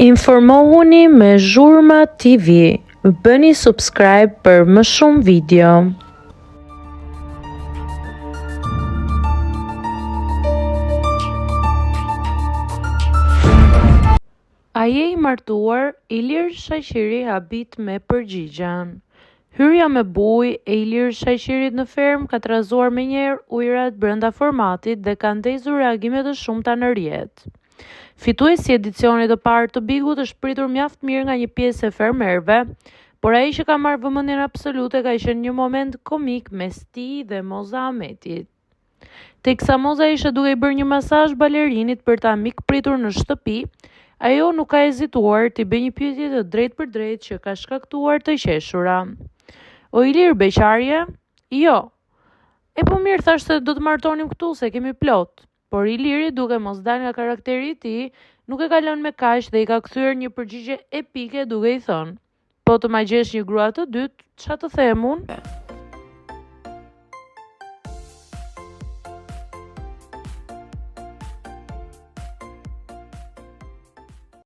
Informohuni me Zhurma TV. Bëni subscribe për më shumë video. A je i martuar? Ilir Shaqiri habit me përgjigjen. Hyrja me bujë e Ilir Shaqirit në ferm ka trazuar menjëherë ujërat brenda formatit dhe ka ndezur reagime të shumta në rrjet. Fituesi i edicionit të parë të Bigut është pritur mjaft mirë nga një pjesë e fermerëve, por ai që ka marrë vëmendjen absolute ka qenë një moment komik mes tij dhe Moza Ahmetit. Teksa Moza ishte duke i bërë një masazh balerinit për ta mikpritur në shtëpi, ajo nuk ka hezituar t'i bëjë një pyetje të drejtë që ka shkaktuar të qeshura. O Ilir, beqarje? Jo. E po mirë, thash se do të martonim këtu se kemi plot. Por Iliri, duke mos dalë nga karakteri i tij, nuk e ka lënë me kaq dhe i ka kthyer një përgjigje epike duke i thënë: "Po të ma gjesh një grua të dytë, ç'a të them unë?"